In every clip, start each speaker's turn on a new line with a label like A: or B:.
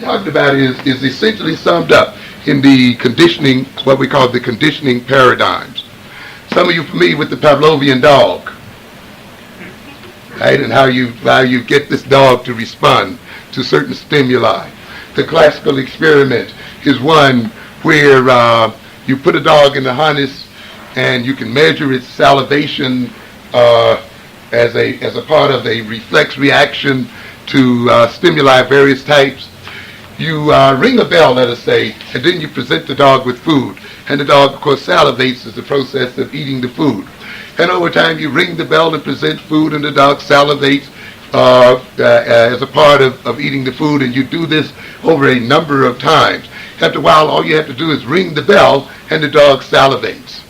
A: talked about is essentially summed up in the conditioning, what we call the conditioning paradigms. Some of you familiar with the Pavlovian dog, right? And how you get this dog to respond to certain stimuli. The classical experiment is one where you put a dog in the harness and you can measure its salivation as a part of a reflex reaction to stimuli of various types. You ring a bell, let us say, and then you present the dog with food. And the dog, of course, salivates as the process of eating the food. And over time, you ring the bell and present food, and the dog salivates as a part of eating the food. And you do this over a number of times. After a while, all you have to do is ring the bell, and the dog salivates.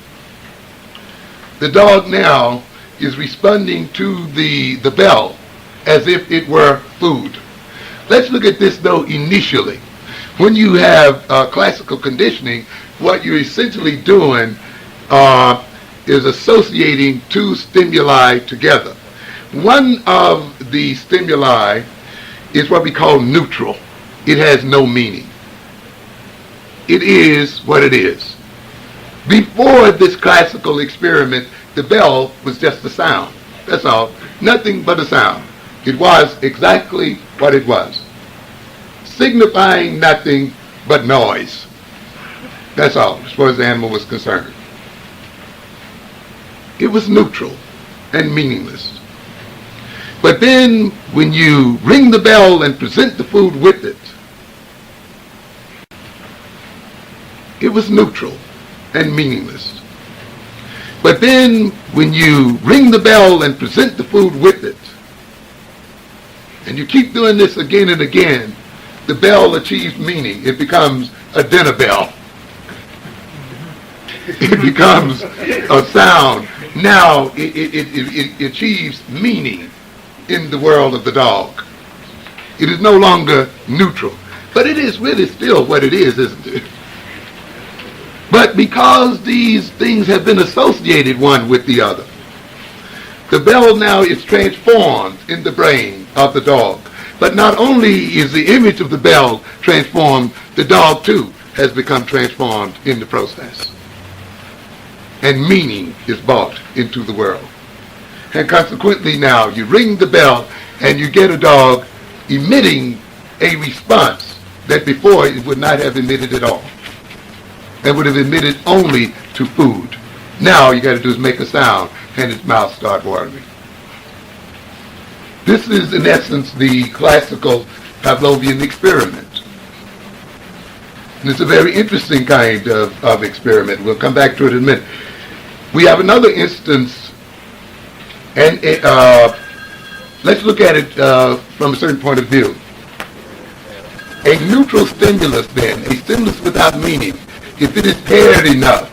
A: The dog now is responding to the bell as if it were food. Let's look at this, though, initially. When you have classical conditioning, what you're essentially doing is associating two stimuli together. One of the stimuli is what we call neutral. It has no meaning. It is what it is. Before this classical experiment, the bell was just a sound. That's all. Nothing but a sound. It was exactly what it was, signifying nothing but noise. That's all, as far as the animal was concerned. It was neutral and meaningless. But then, when you ring the bell and present the food with it, it was neutral and meaningless. But then, when you ring the bell and present the food with it, and you keep doing this again and again, the bell achieves meaning. It becomes a dinner bell. It becomes a sound. Now it achieves meaning in the world of the dog. It is no longer neutral. But it is really still what it is, isn't it? But because these things have been associated one with the other, the bell now is transformed in the brain of the dog. But not only is the image of the bell transformed, the dog too has become transformed in the process. And meaning is brought into the world. And consequently now, you ring the bell and you get a dog emitting a response that before it would not have emitted at all. It would have emitted only to food. Now you got to do is make a sound and its mouth start watering. This is in essence the classical Pavlovian experiment. And it's a very interesting kind of experiment. We'll come back to it in a minute. We have another instance, and let's look at it from a certain point of view. A neutral stimulus then, a stimulus without meaning, if it is paired enough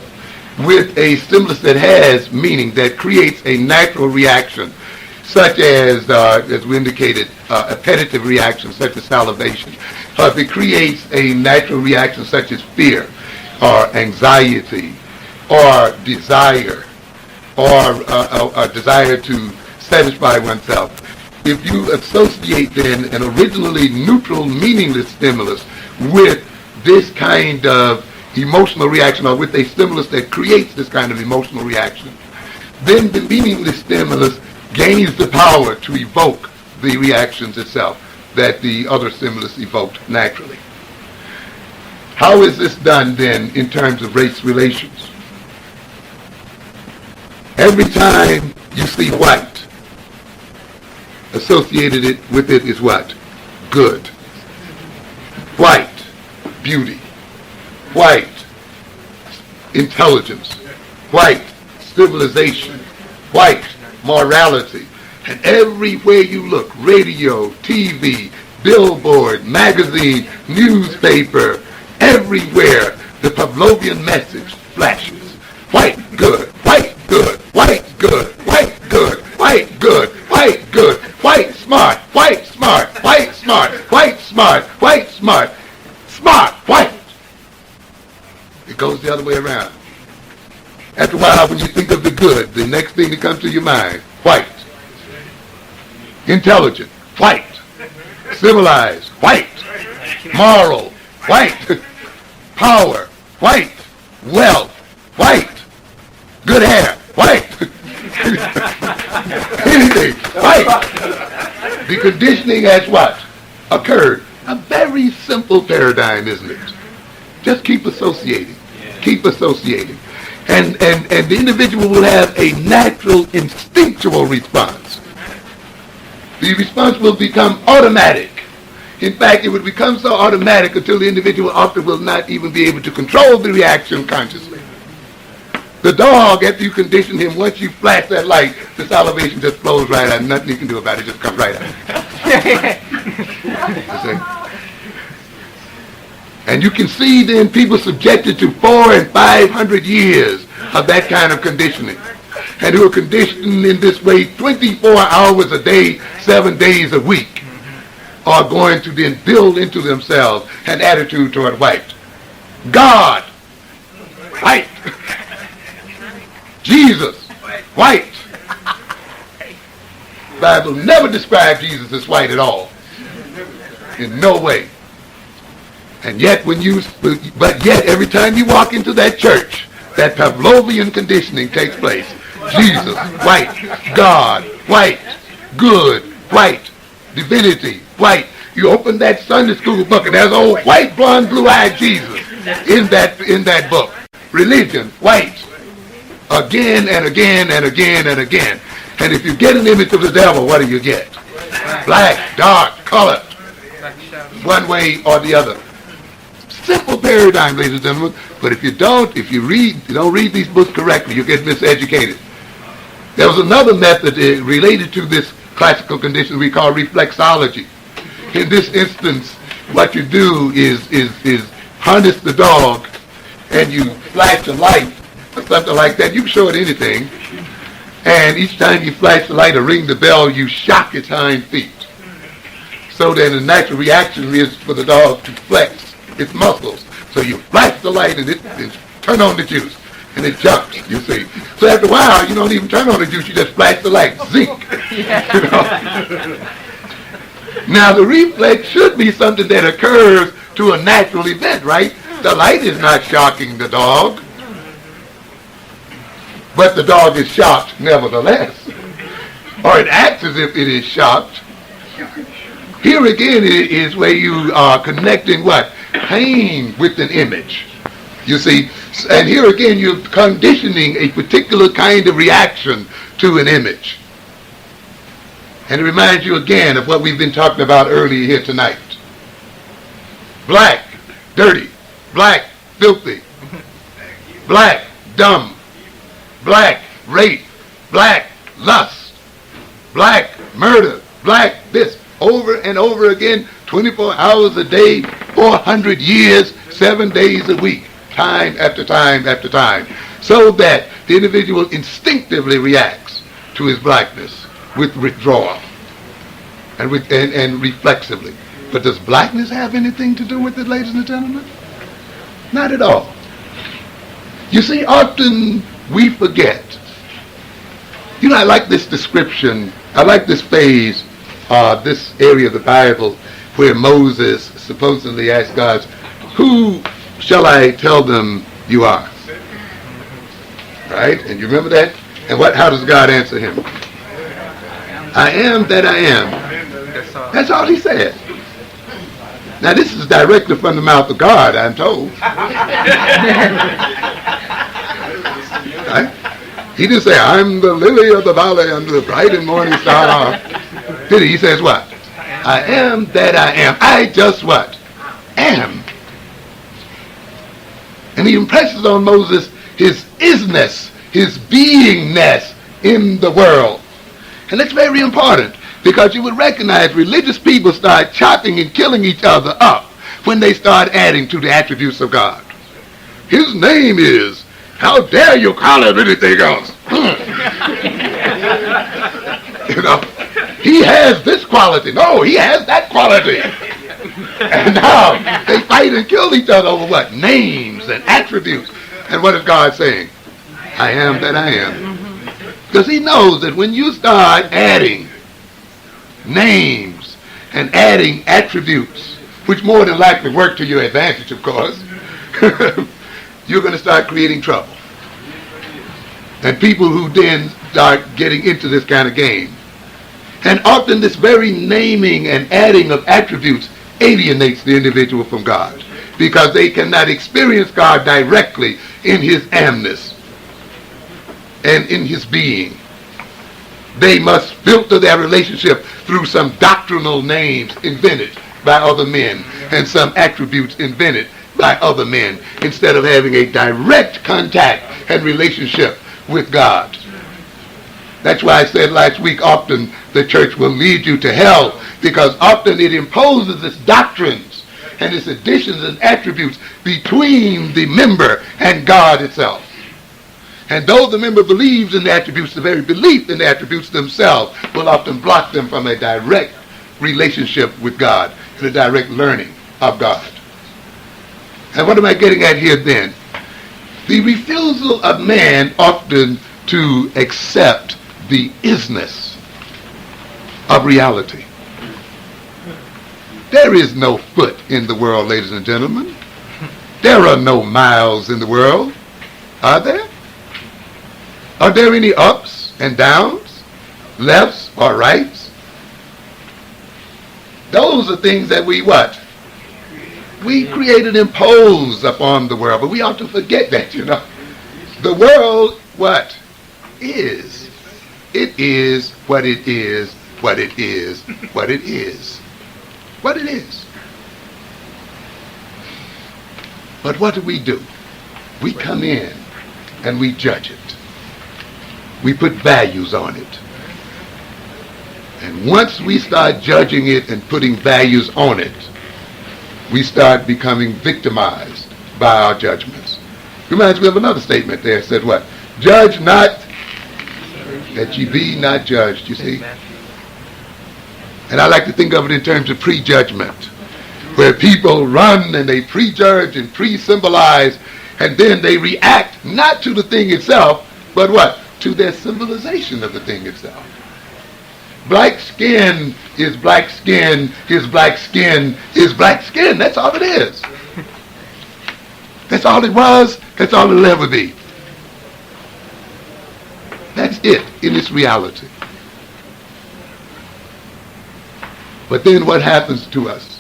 A: with a stimulus that has meaning, that creates a natural reaction, such as we indicated, appetitive reaction, such as salivation. If it creates a natural reaction such as fear, or anxiety, or desire, or a desire to satisfy oneself, if you associate then an originally neutral, meaningless stimulus with this kind of emotional reaction, or with a stimulus that creates this kind of emotional reaction, then the meaningless stimulus gains the power to evoke the reactions itself that the other stimulus evoked naturally. How is this done then in terms of race relations? Every time you see white, associated with it is what? Good. White, beauty. White, intelligence. White, civilization. White, morality. And everywhere you look, radio, TV, billboard, magazine, newspaper, everywhere the Pavlovian message flashes. White, good. White, good. White, good. White, good. White, good. White, good. White, smart. White, smart. White, smart. White, smart. White, smart. Smart. White. It goes the other way around. After a while, when you think of the good, the next thing that comes to your mind, white. Intelligent, white. Civilized, white. moral, white, power, white, wealth, white, good hair, white, anything, white. The conditioning has what? Occurred. A very simple paradigm, isn't it? Just keep associating. Keep associating. And the individual will have a natural, instinctual response. The response will become automatic. In fact, it would become so automatic until the individual often will not even be able to control the reaction consciously. The dog, after you condition him, once you flash that light, the salivation just flows right out. Nothing you can do about it, just comes right out. And you can see then people subjected to 400 and 500 years of that kind of conditioning. And who are conditioned in this way 24 hours a day, 7 days a week, are going to then build into themselves an attitude toward white. God, white. Jesus, white. The Bible never describes Jesus as white at all. In no way. And yet but yet every time you walk into that church, that Pavlovian conditioning takes place. Jesus, white. God, white. Good, white. Divinity, white. You open that Sunday school book and there's old white, blonde, blue-eyed Jesus in that book. Religion, white. Again and again and again and again. And if you get an image of the devil, what do you get? Black, dark, color. One way or the other. Simple paradigm, ladies and gentlemen. But if you don't read these books correctly, you get miseducated. There was another method related to this classical condition we call reflexology. In this instance, what you do is harness the dog and you flash a light or something like that. You can show it anything. And each time you flash the light or ring the bell, you shock its hind feet. So then the natural reaction is for the dog to flex its muscles. So you flash the light and it turn on the juice. And it jumps, you see. So after a while, you don't even turn on the juice, you just flash the light. Zink. You know? Now the reflex should be something that occurs to a natural event, right? The light is not shocking the dog. But the dog is shocked nevertheless. Or it acts as if it is shocked. Here again is where you are connecting what? Pain with an image. You see, and here again you're conditioning a particular kind of reaction to an image. And it reminds you again of what we've been talking about earlier here tonight. Black, dirty. Black, filthy. Black, dumb. Black, rape. Black, lust. Black, murder. Black, this. Over and over again, 24 hours a day, 400 years, 7 days a week, time after time after time, so that the individual instinctively reacts to his blackness with withdrawal and reflexively. But does blackness have anything to do with it, ladies and gentlemen? Not at all. You see, often we forget. You know, I like this description, I like this phase, this area of the Bible where Moses supposedly asked God, who shall I tell them you are? Right? And you remember that? And how does God answer him? I am that I am. That's all he said. Now this is directly from the mouth of God, I'm told. Right? He didn't say, I'm the lily of the valley, I'm the bright and morning star. Did he? He says what? I am that I am. I just what? Am. And he impresses on Moses his isness, his beingness in the world. And that's very important, because you would recognize religious people start chopping and killing each other up when they start adding to the attributes of God. His name is, how dare you call it anything else? You know, he has this quality. No, he has that quality. And now they fight and kill each other over what? Names and attributes. And what is God saying? I am that I am. Because he knows that when you start adding names and adding attributes which more than likely work to your advantage, of course, you're going to start creating trouble. And people who then start getting into this kind of game. And often this very naming and adding of attributes alienates the individual from God, because they cannot experience God directly in his amness and in his being. They must filter their relationship through some doctrinal names invented by other men and some attributes invented by other men, instead of having a direct contact and relationship with God. That's why I said last week, often the church will lead you to hell, because often it imposes its doctrines and its additions and attributes between the member and God itself. And though the member believes in the attributes, the very belief in the attributes themselves will often block them from a direct relationship with God and a direct learning of God. And what am I getting at here then? The refusal of man often to accept the isness of reality. There is no foot in the world, ladies and gentlemen. There are no miles in the world, are there? Are there any ups and downs, lefts or rights? Those are things that we what? We create and impose upon the world, but we ought to forget that, you know. The world, what? Is. It is what it is, what it is, what it is. What it is. But what do? We come in and we judge it. We put values on it. And once we start judging it and putting values on it, we start becoming victimized by our judgments. Reminds me of another statement there. It said what? Judge not, that ye be not judged, you see. And I like to think of it in terms of prejudgment, where people run and they prejudge and pre-symbolize, and then they react not to the thing itself, but what? To their symbolization of the thing itself. Black skin is black skin, is black skin, is black skin. That's all it is. That's all it was. That's all it'll ever be. That's it in its reality. But then what happens to us?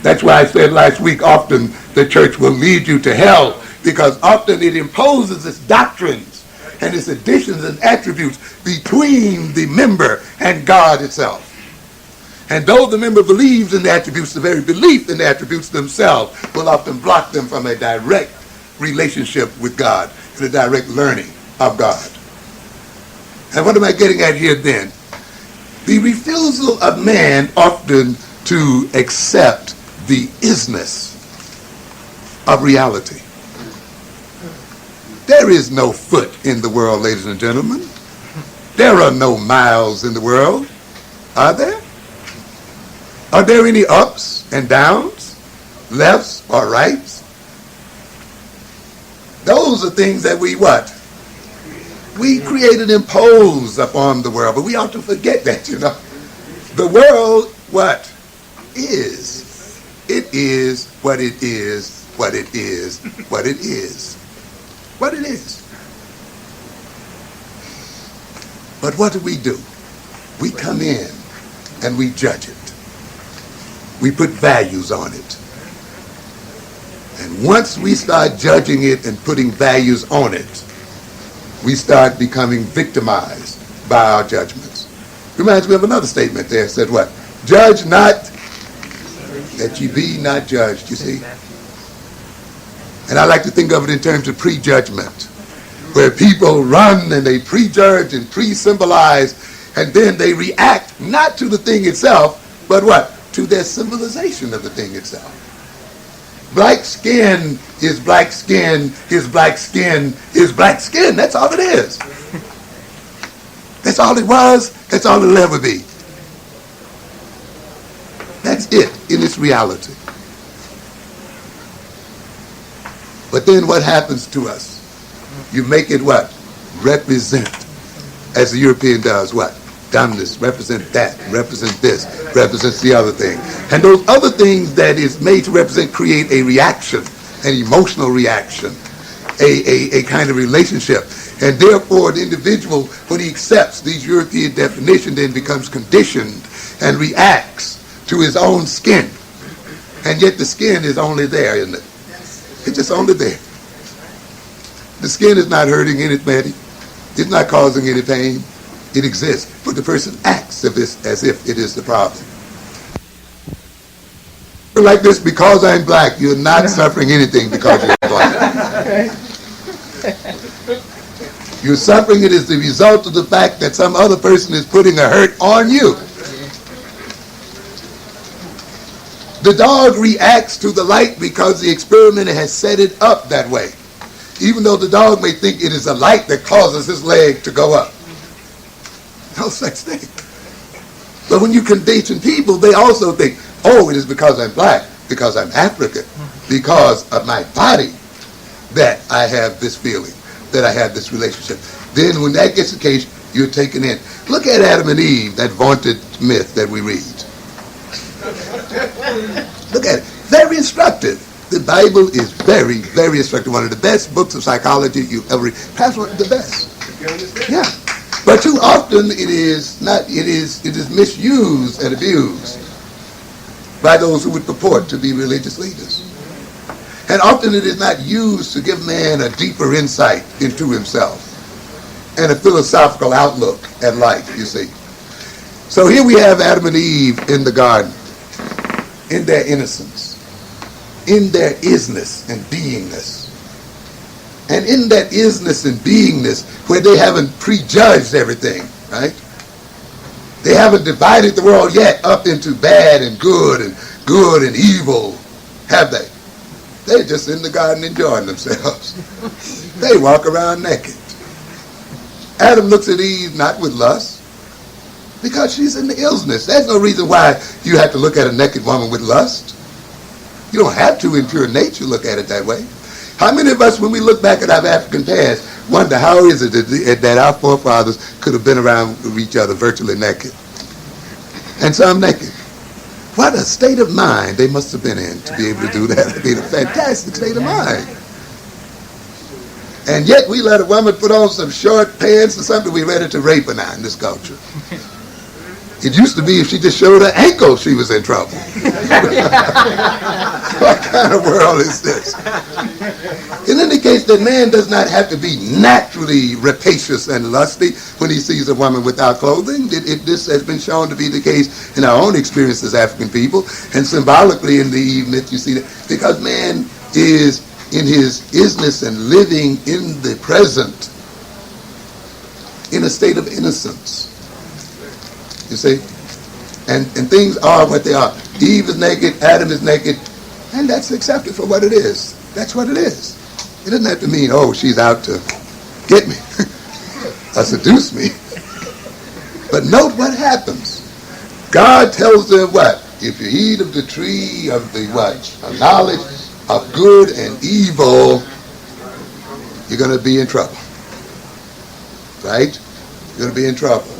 A: That's why I said last week, often the church will lead you to hell, because often it imposes its doctrines and its additions and attributes between the member and God itself. And though the member believes in the attributes, the very belief in the attributes themselves will often block them from a direct relationship with God and a direct learning of God. And what am I getting at here then? The refusal of man often to accept the isness of reality. There is no foot in the world, ladies and gentlemen. There are no miles in the world, are there? Are there any ups and downs, lefts or rights? Those are things that we what? We create and impose upon the world, but we ought to forget that, you know. The world, what? Is. It is what it is, what it is, what it is. What it is. But what do? We come in and we judge it. We put values on it. And once we start judging it and putting values on it, we start becoming victimized by our judgments. Reminds me of another statement there. It said what? Judge not, that ye be not judged, you see. And I like to think of it in terms of prejudgment, where people run and they prejudge and pre-symbolize, and then they react not to the thing itself, but what? To their symbolization of the thing itself. Black skin is black skin is black skin is black skin. That's all it is. That's all it was. That's all it'll ever be. That's it in its reality. But then what happens to us? You make it what? Represent. As the European does what? Dumbness, represent that, represent this, represents the other thing. And those other things that is made to represent create a reaction, an emotional reaction, a kind of relationship. And therefore the individual, when he accepts these European definitions, then becomes conditioned and reacts to his own skin. And yet the skin is only there, isn't it? It's just only there. The skin is not hurting anybody. It's not causing any pain. It exists. But the person acts as if it is the problem. Like this, because I'm black, you're not suffering anything because you're black. You're suffering it as the result of the fact that some other person is putting a hurt on you. The dog reacts to the light because the experimenter has set it up that way. Even though the dog may think it is a light that causes his leg to go up. No such thing. But when you condition people, they also think, oh, it is because I'm black, because I'm African, because of my body that I have this feeling, that I have this relationship. Then when that gets the case, you're taken in. Look at Adam and Eve, that vaunted myth that we read. Look at it. Very instructive. The Bible is very, very instructive. One of the best books of psychology you've ever read. Perhaps one of the best. Yeah. But too often it is misused and abused by those who would purport to be religious leaders. And often it is not used to give man a deeper insight into himself and a philosophical outlook at life, you see. So here we have Adam and Eve in the garden, in their innocence, in their isness and beingness. And in that isness and beingness, where they haven't prejudged everything, right? They haven't divided the world yet up into bad and good and evil, have they? They're just in the garden enjoying themselves. They walk around naked. Adam looks at Eve not with lust, because she's in the illness. There's no reason why you have to look at a naked woman with lust. You don't have to in pure nature look at it that way. How many of us, when we look back at our African past, wonder how is it that our forefathers could have been around each other virtually naked? And some naked. What a state of mind they must have been in to be able to do that. It'd be a fantastic state of mind. And yet we let a woman put on some short pants or something, we ready to rape her now in this culture. It used to be if she just showed her ankle, she was in trouble. What kind of world is this? It indicates that man does not have to be naturally rapacious and lusty when he sees a woman without clothing. This has been shown to be the case in our own experience as African people, and symbolically in the Eve myth you see that, because man is in his isness and living in the present in a state of innocence. You see? And things are what they are. Eve is naked, Adam is naked, and that's accepted for what it is. That's what it is. It doesn't have to mean, oh, she's out to get me or seduce me. But note what happens. God tells them what? If you eat of the tree of the what? Of knowledge of good and evil, you're going to be in trouble. Right? You're going to be in trouble.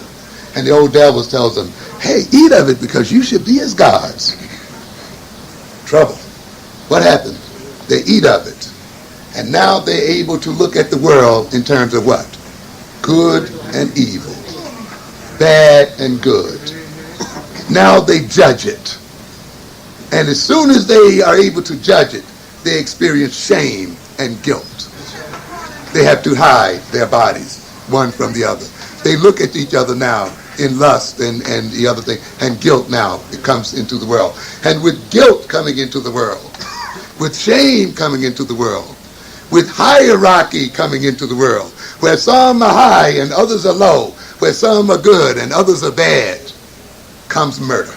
A: And the old devil tells them, hey, eat of it because you should be as gods. Trouble. What happened? They eat of it. And now they're able to look at the world in terms of what? Good and evil. Bad and good. Now they judge it. And as soon as they are able to judge it, they experience shame and guilt. They have to hide their bodies, one from the other. They look at each other now in lust and the other thing, and guilt now, it comes into the world. And with guilt coming into the world, with shame coming into the world, with hierarchy coming into the world, where some are high and others are low, where some are good and others are bad, comes murder,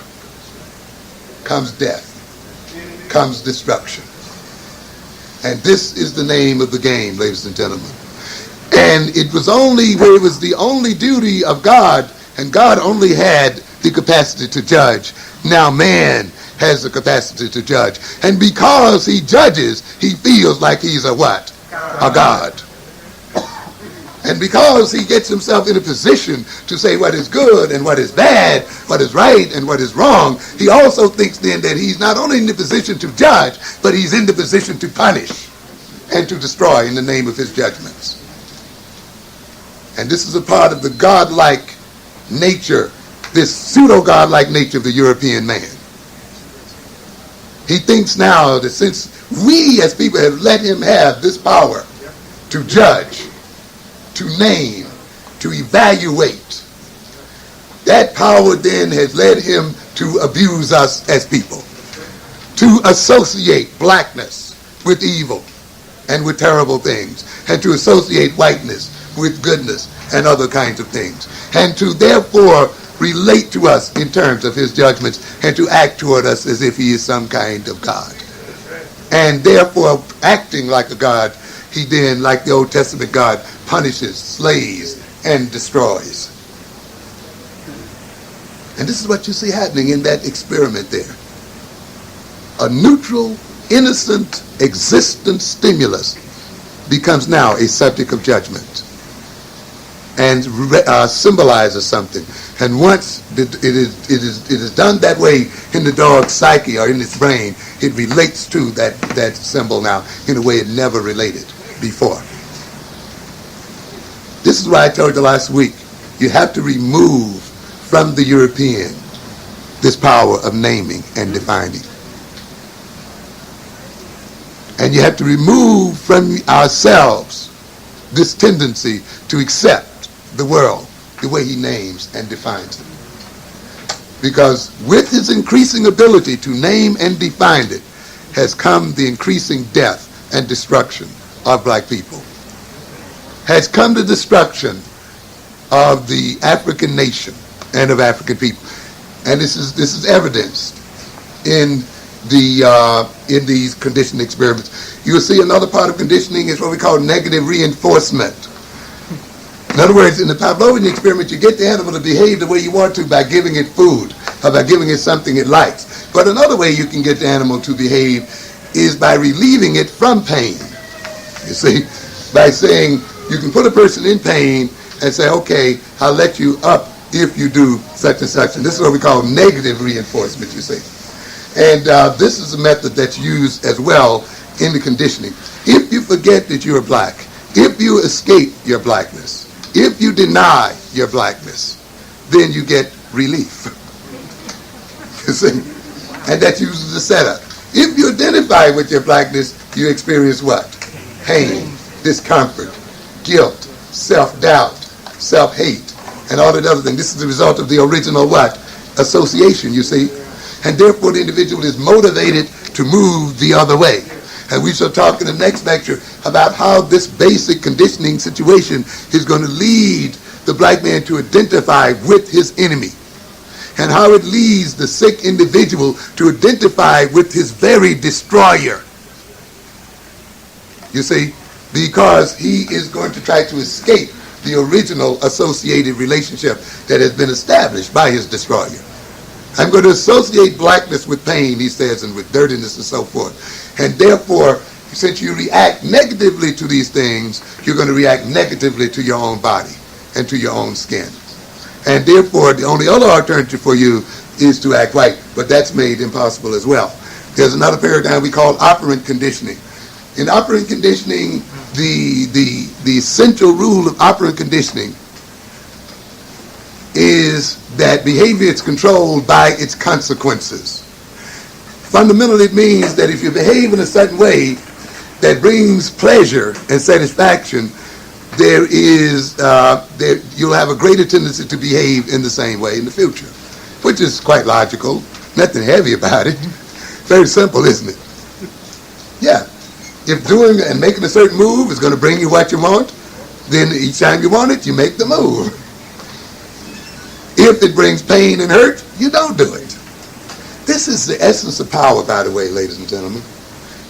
A: comes death, comes destruction. And this is the name of the game, ladies and gentlemen. And it was only where it was the only duty of God, and God only had the capacity to judge. Now man has the capacity to judge. And because he judges, he feels like he's a what? A God. And because he gets himself in a position to say what is good and what is bad, what is right and what is wrong, he also thinks then that he's not only in the position to judge, but he's in the position to punish and to destroy in the name of his judgments. And this is a part of the godlike nature, this pseudo-godlike nature of the European man. He thinks now that since we as people have let him have this power to judge, to name, to evaluate, that power then has led him to abuse us as people, to associate blackness with evil and with terrible things, and to associate whiteness with goodness and other kinds of things, and to therefore relate to us in terms of his judgments and to act toward us as if he is some kind of God. And therefore, acting like a God, he then, like the Old Testament God, punishes, slays, and destroys. And this is what you see happening in that experiment there. A neutral, innocent, existent stimulus becomes now a subject of judgment and symbolizes something. And once it is done that way in the dog's psyche or in its brain, it relates to that symbol now in a way it never related before. This is why I told you last week, you have to remove from the European this power of naming and defining. And you have to remove from ourselves this tendency to accept the world the way he names and defines it. Because with his increasing ability to name and define it has come the increasing death and destruction of black people. Has come the destruction of the African nation and of African people. And this is evidenced in these conditioning experiments. You will see another part of conditioning is what we call negative reinforcement. In other words, in the Pavlovian experiment, you get the animal to behave the way you want to by giving it food or by giving it something it likes. But another way you can get the animal to behave is by relieving it from pain. You see, by saying you can put a person in pain and say, okay, I'll let you up if you do such and such. And this is what we call negative reinforcement, you see. And this is a method that's used as well in the conditioning. If you forget that you're black, if you escape your blackness, if you deny your blackness, then you get relief. You see? And that uses the setup. If you identify with your blackness, you experience what? Pain, discomfort, guilt, self-doubt, self-hate, and all that other thing. This is the result of the original what? Association, you see. And therefore the individual is motivated to move the other way. And we shall talk in the next lecture about how this basic conditioning situation is going to lead the black man to identify with his enemy. And how it leads the sick individual to identify with his very destroyer. You see, because he is going to try to escape the original associated relationship that has been established by his destroyer. I'm going to associate blackness with pain, he says, and with dirtiness and so forth. And therefore, since you react negatively to these things, you're going to react negatively to your own body and to your own skin. And therefore, the only other alternative for you is to act white, but that's made impossible as well. There's another paradigm we call operant conditioning. In operant conditioning, the central rule of operant conditioning is that behavior is controlled by its consequences. Fundamentally, it means that if you behave in a certain way that brings pleasure and satisfaction, you'll have a greater tendency to behave in the same way in the future, which is quite logical. Nothing heavy about it. Very simple, isn't it? Yeah. If doing and making a certain move is going to bring you what you want, then each time you want it, you make the move. If it brings pain and hurt, you don't do it. This is the essence of power, by the way, ladies and gentlemen.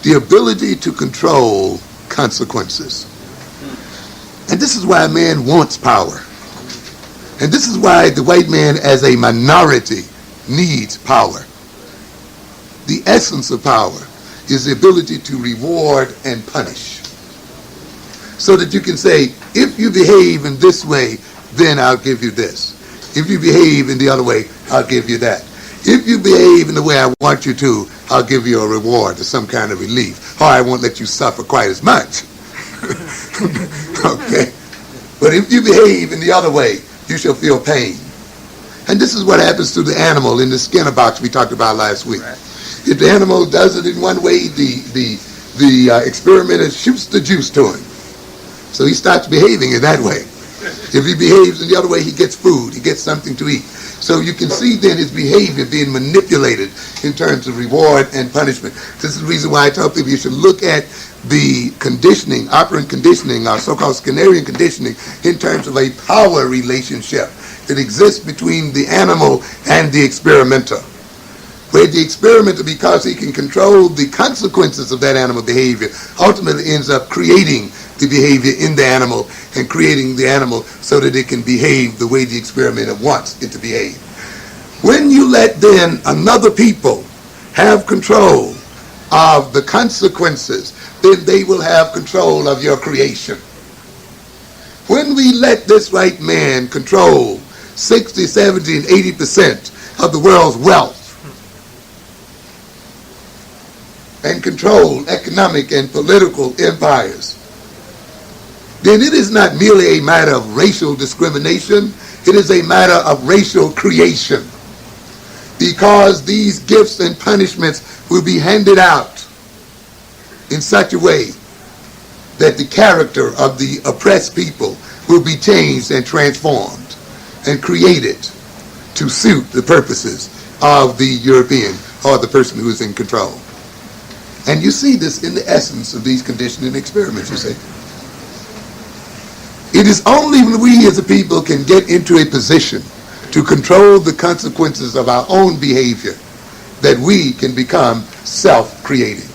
A: the ability to control consequences. And this is why man wants power. And this is why the white man as a minority needs power. The essence of power is the ability to reward and punish. So that you can say, if you behave in this way, then I'll give you this. If you behave in the other way, I'll give you that. If you behave in the way I want you to, I'll give you a reward or some kind of relief. Or I won't let you suffer quite as much. Okay? But if you behave in the other way, you shall feel pain. And this is what happens to the animal in the Skinner box we talked about last week. Right. If the animal does it in one way, the experimenter shoots the juice to him. So he starts behaving in that way. If he behaves in the other way, he gets food. He gets something to eat. So you can see then his behavior being manipulated in terms of reward and punishment. This is the reason why I tell people you should look at the conditioning, operant conditioning, or so-called Skinnerian conditioning, in terms of a power relationship that exists between the animal and the experimenter. Where the experimenter, because he can control the consequences of that animal behavior, ultimately ends up creating the behavior in the animal and creating the animal so that it can behave the way the experimenter wants it to behave. When you let then another people have control of the consequences, then they will have control of your creation. When we let this white man control 60, 70, and 80% of the world's wealth and control economic and political empires, then it is not merely a matter of racial discrimination, it is a matter of racial creation. Because these gifts and punishments will be handed out in such a way that the character of the oppressed people will be changed and transformed and created to suit the purposes of the European or the person who is in control. And you see this in the essence of these conditioning experiments, you see. It is only when we as a people can get into a position to control the consequences of our own behavior that we can become self-creating.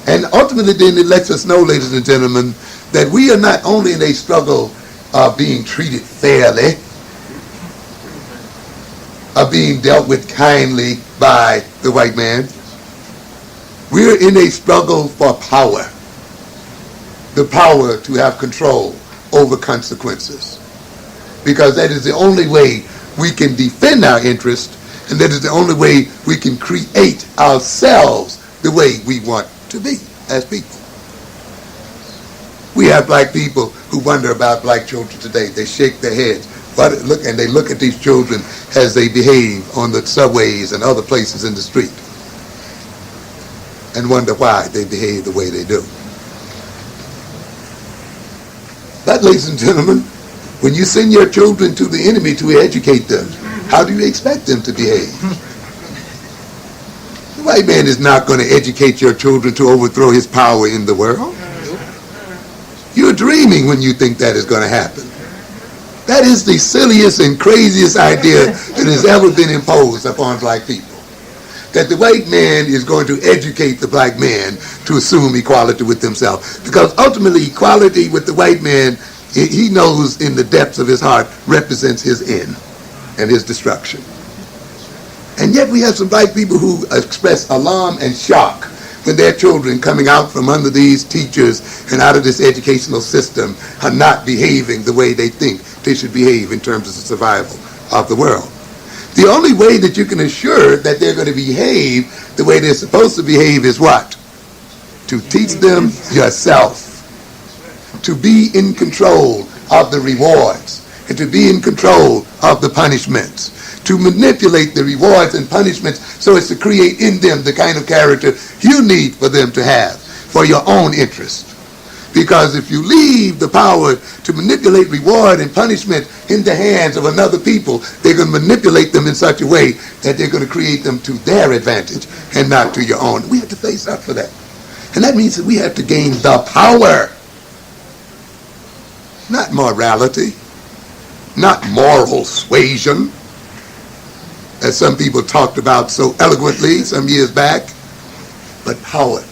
A: And ultimately then it lets us know, ladies and gentlemen, that we are not only in a struggle of being treated fairly, of being dealt with kindly by the white man. We're in a struggle for power. The power to have control over consequences. Because that is the only way we can defend our interest, and that is the only way we can create ourselves the way we want to be as people. We have black people who wonder about black children today. They shake their heads. And they look at these children as they behave on the subways and other places in the street and wonder why they behave the way they do. But, ladies and gentlemen, when you send your children to the enemy to educate them, how do you expect them to behave? The white man is not going to educate your children to overthrow his power in the world. You're dreaming when you think that is going to happen. That is the silliest and craziest idea that has ever been imposed upon black people. That the white man is going to educate the black man to assume equality with himself. Because ultimately equality with the white man, he knows in the depths of his heart, represents his end and his destruction. And yet we have some black people who express alarm and shock when their children coming out from under these teachers and out of this educational system are not behaving the way they think they should behave in terms of the survival of the world. The only way that you can assure that they're going to behave the way they're supposed to behave is what? To teach them yourself. To be in control of the rewards and to be in control of the punishments. To manipulate the rewards and punishments so as to create in them the kind of character you need for them to have for your own interest. Because if you leave the power to manipulate reward and punishment in the hands of another people, they're going to manipulate them in such a way that they're going to create them to their advantage and not to your own. We have to face up for that. And that means that we have to gain the power. Not morality. Not moral suasion, as some people talked about so eloquently some years back. but power.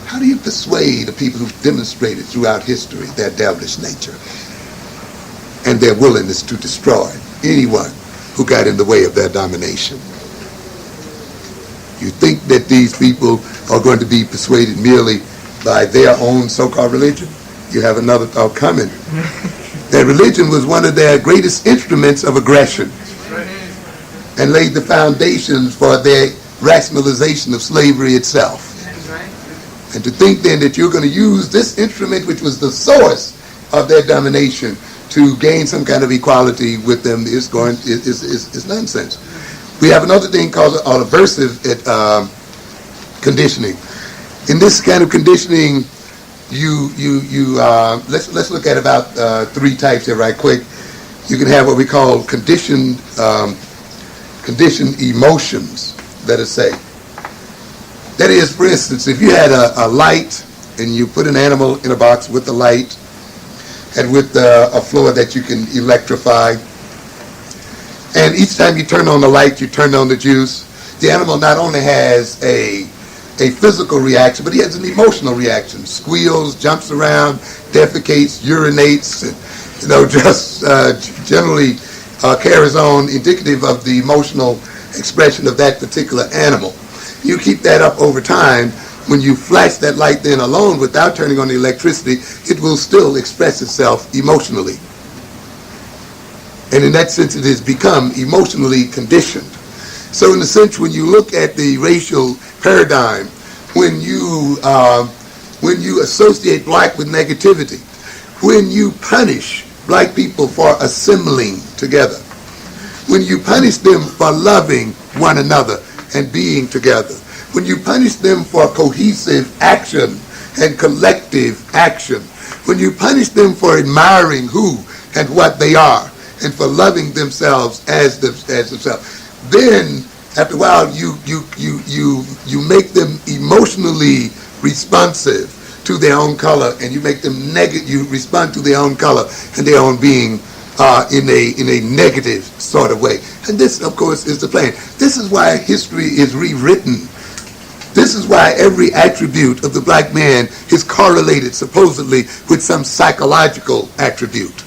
A: How do you persuade the people who've demonstrated throughout history their devilish nature and their willingness to destroy anyone who got in the way of their domination? You think that these people are going to be persuaded merely by their own so-called religion? You have another thought coming. That religion was one of their greatest instruments of aggression and laid the foundations for their rationalization of slavery itself. And to think then that you're going to use this instrument, which was the source of their domination, to gain some kind of equality with them is nonsense. We have another thing called aversive conditioning. In this kind of conditioning, let's look at about 3 types here right quick. You can have what we call conditioned emotions, let us say. That is, for instance, if you had a light and you put an animal in a box with the light and with a floor that you can electrify, and each time you turn on the light, you turn on the juice, the animal not only has a physical reaction, but he has an emotional reaction. Squeals, jumps around, defecates, urinates, and, just generally carries on, indicative of the emotional expression of that particular animal. You keep that up over time. When you flash that light then alone without turning on the electricity, it will still express itself emotionally. And in that sense, it has become emotionally conditioned. So in a sense, when you look at the racial paradigm, when you associate black with negativity, when you punish black people for assimiling together, when you punish them for loving one another and being together, when you punish them for cohesive action and collective action, when you punish them for admiring who and what they are and for loving themselves as themselves, then after a while you make them emotionally responsive to their own color, and you make them you respond to their own color and their own being in a negative sort of way. And this, of course, is the plan. This is why history is rewritten. This is why every attribute of the black man is correlated supposedly with some psychological attribute,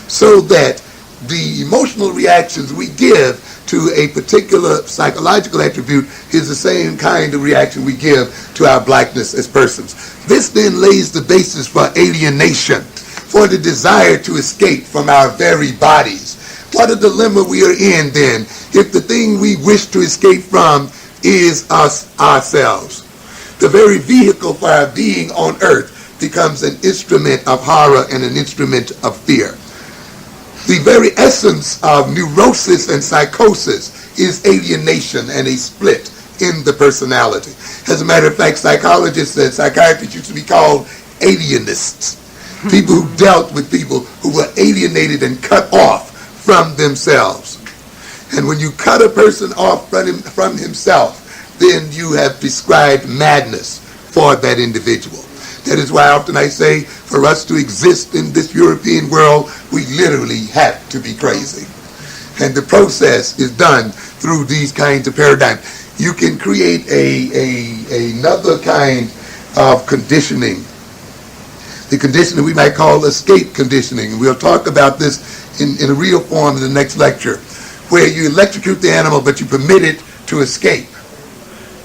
A: so that the emotional reactions we give to a particular psychological attribute is the same kind of reaction we give to our blackness as persons. This then lays the basis for alienation, for the desire to escape from our very bodies. What a dilemma we are in then, if the thing we wish to escape from is us ourselves. The very vehicle for our being on earth becomes an instrument of horror and an instrument of fear. The very essence of neurosis and psychosis is alienation and a split in the personality. As a matter of fact, psychologists and psychiatrists used to be called alienists. People who dealt with people who were alienated and cut off from themselves. And when you cut a person off from himself, then you have prescribed madness for that individual. That is why often I say, for us to exist in this European world, we literally have to be crazy. And the process is done through these kinds of paradigms. You can create another kind of conditioning. The conditioning we might call escape conditioning. And we'll talk about this in a real form in the next lecture, where you electrocute the animal, but you permit it to escape.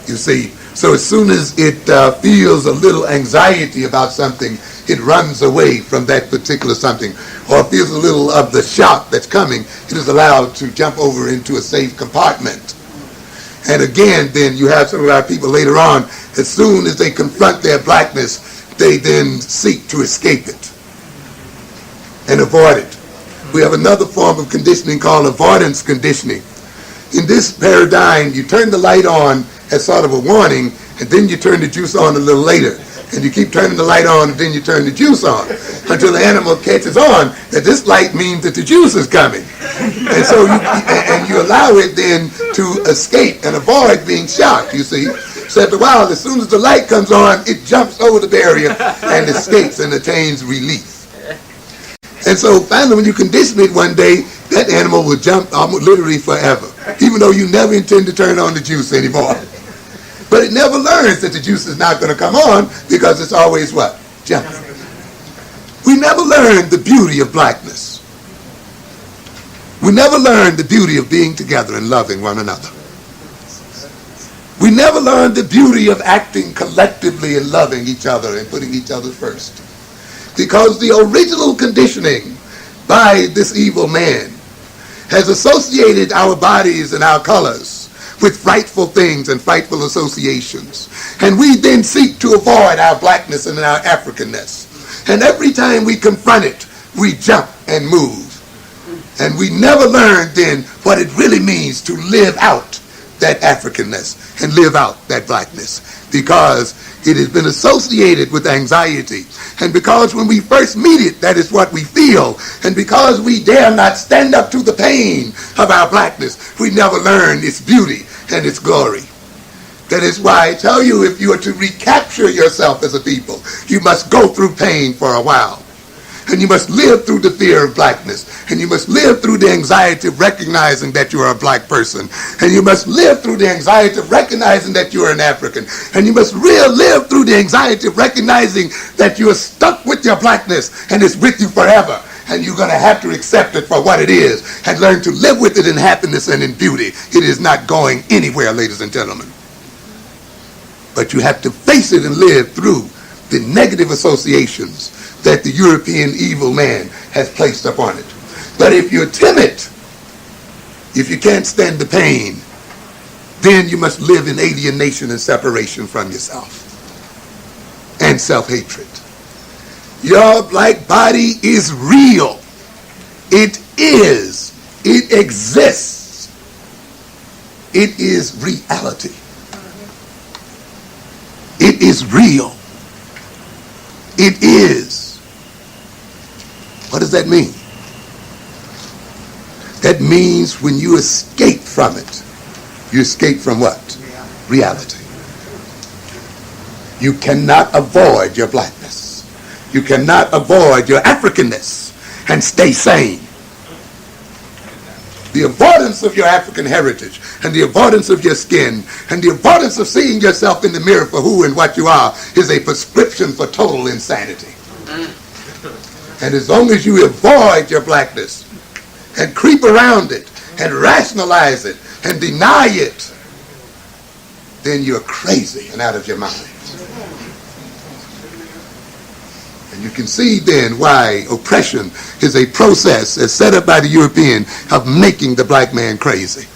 A: You see, so as soon as it feels a little anxiety about something, it runs away from that particular something, or feels a little of the shock that's coming, it is allowed to jump over into a safe compartment. And again, then you have some of our people later on, as soon as they confront their blackness, they then seek to escape it and avoid it. We have another form of conditioning called avoidance conditioning. In this paradigm, you turn the light on as sort of a warning, and then you turn the juice on a little later. And you keep turning the light on, and then you turn the juice on, until the animal catches on that this light means that the juice is coming. And so you allow it then to escape and avoid being shocked, you see. So after a while, as soon as the light comes on, it jumps over the barrier and escapes and attains relief. And so finally, when you condition it one day, that animal will jump almost literally forever, even though you never intend to turn on the juice anymore. But it never learns that the juice is not going to come on because it's always what? Jumping. We never learn the beauty of blackness. We never learn the beauty of being together and loving one another. We never learn the beauty of acting collectively and loving each other and putting each other first. Because the original conditioning by this evil man has associated our bodies and our colors with frightful things and frightful associations. And we then seek to avoid our blackness and our Africanness. And every time we confront it, we jump and move. And we never learn then what it really means to live out that Africanness and live out that blackness, because it has been associated with anxiety, and because when we first meet it, that is what we feel, and because we dare not stand up to the pain of our blackness, we never learn its beauty and its glory. That is why I tell you, if you are to recapture yourself as a people, you must go through pain for a while. And you must live through the fear of blackness. And you must live through the anxiety of recognizing that you are a black person. And you must live through the anxiety of recognizing that you are an African. And you must live through the anxiety of recognizing that you are stuck with your blackness and it's with you forever. And you're going to have to accept it for what it is and learn to live with it in happiness and in beauty. It is not going anywhere, ladies and gentlemen. But you have to face it and live through the negative associations that the European evil man has placed upon it. But if you're timid, if you can't stand the pain, then you must live in alienation and separation from yourself and self-hatred. Your black body is real. It is. It exists. It is reality. It is real. It is. What does that mean? That means when you escape from it, you escape from what? Reality. You cannot avoid your blackness. You cannot avoid your Africanness and stay sane. The avoidance of your African heritage and the avoidance of your skin and the avoidance of seeing yourself in the mirror for who and what you are is a prescription for total insanity. And as long as you avoid your blackness and creep around it and rationalize it and deny it, then you're crazy and out of your mind. And you can see then why oppression is a process as set up by the European of making the black man crazy.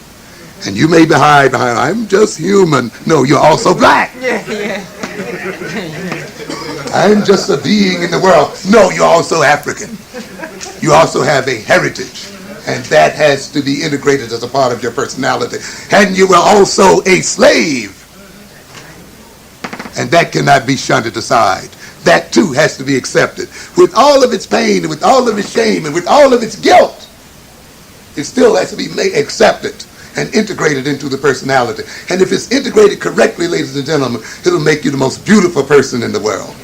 A: And you may be behind, I'm just human. No, you're also black. I'm just a being in the world. No, you're also African. You also have a heritage. And that has to be integrated as a part of your personality. And you are also a slave. And that cannot be shunted aside. That too has to be accepted. With all of its pain, and with all of its shame, and with all of its guilt, it still has to be accepted and integrated into the personality. And if it's integrated correctly, ladies and gentlemen, it'll make you the most beautiful person in the world.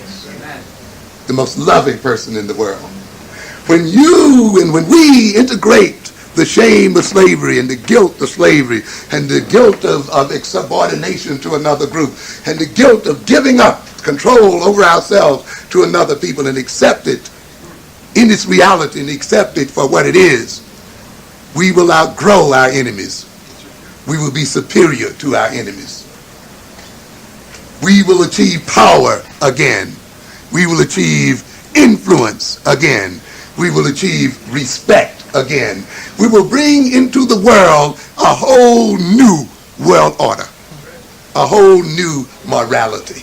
A: The most loving person in the world. When we integrate the shame of slavery and the guilt of slavery and the guilt of subordination to another group and the guilt of giving up control over ourselves to another people and accept it in its reality and accept it for what it is, we will outgrow our enemies. We will be superior to our enemies. We will achieve power again. We will achieve influence again. We will achieve respect again. We will bring into the world a whole new world order, a whole new morality,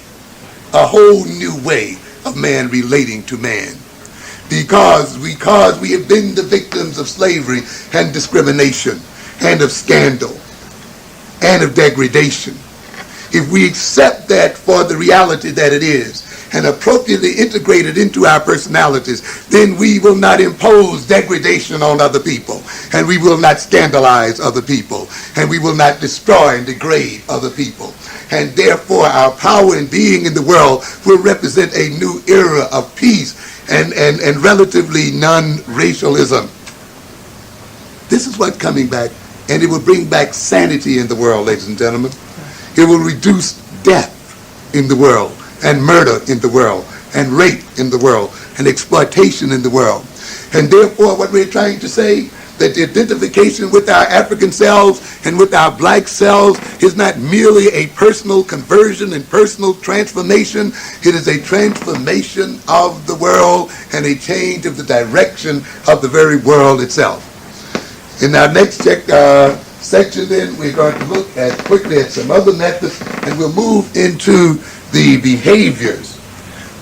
A: a whole new way of man relating to man. Because we have been the victims of slavery and discrimination and of scandal and of degradation. If we accept that for the reality that it is and appropriately integrate it into our personalities, then we will not impose degradation on other people, and we will not scandalize other people, and we will not destroy and degrade other people. And therefore our power in being in the world will represent a new era of peace and relatively non-racialism. This is what's coming back, and it will bring back sanity in the world, ladies and gentlemen. It will reduce death in the world, and murder in the world, and rape in the world, and exploitation in the world. And therefore, what we're trying to say, that the identification with our African selves and with our black selves is not merely a personal conversion and personal transformation. It is a transformation of the world and a change of the direction of the very world itself. In our next section then, we're going to look quickly at some other methods, and we'll move into the behaviors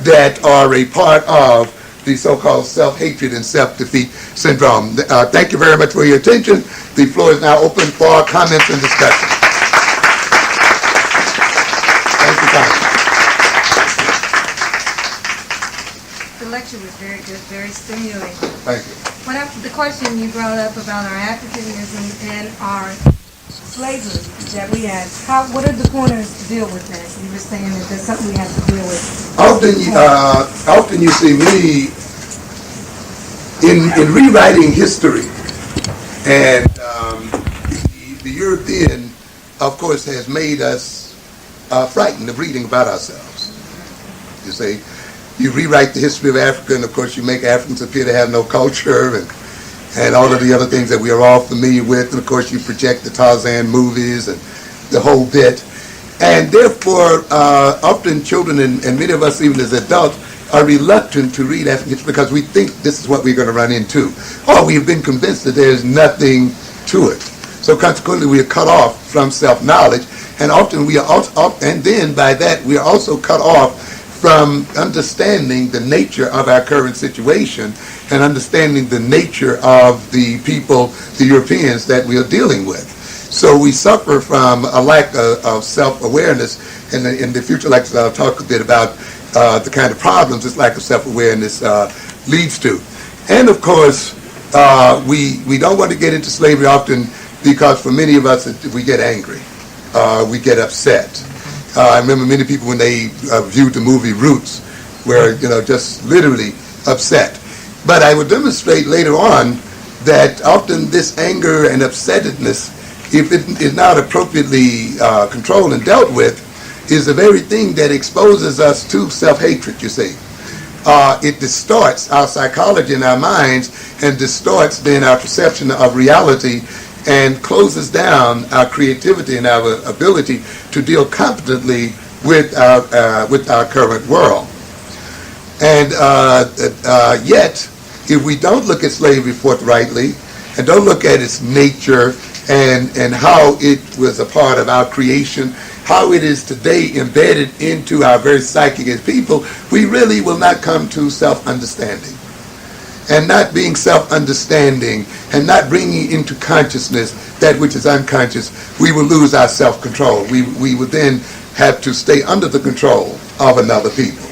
A: that are a part of the so-called self-hatred and self-defeat syndrome. Thank you very much for your attention. The floor is now open for comments and discussion. Thank you, Connie.
B: The lecture was very good, very stimulating.
A: Thank you.
B: The question you brought up about our Africanism and our slavery that we had, what are the pointers to deal with that? You were saying that that's something we have to deal with.
A: Often you see me in rewriting history, and the European, of course, has made us frightened of reading about ourselves. You see, you rewrite the history of Africa, and of course you make Africans appear to have no culture, and all of the other things that we are all familiar with, and of course you project the Tarzan movies and the whole bit. And therefore, often children and many of us, even as adults, are reluctant to read African history because we think this is what we're going to run into. Or we've been convinced that there's nothing to it. So consequently, we are cut off from self-knowledge, and often we are and then by that, we are also cut off from understanding the nature of our current situation and understanding the nature of the people, the Europeans, that we are dealing with. So we suffer from a lack of self-awareness, and in the future lectures I'll talk a bit about the kind of problems this lack of self-awareness leads to. And of course, we don't want to get into slavery often because for many of us we get angry, we get upset. I remember many people when they viewed the movie Roots were just literally upset. But I will demonstrate later on that often this anger and upsettedness, if it is not appropriately controlled and dealt with, is the very thing that exposes us to self-hatred, you see. It distorts our psychology and our minds, and distorts then our perception of reality, and closes down our creativity and our ability to deal competently with our current world. And yet, if we don't look at slavery forthrightly, and don't look at its nature and how it was a part of our creation, how it is today embedded into our very psyche as people, we really will not come to self-understanding. And not being self-understanding and not bringing into consciousness that which is unconscious, we will lose our self-control. We would then have to stay under the control of another people.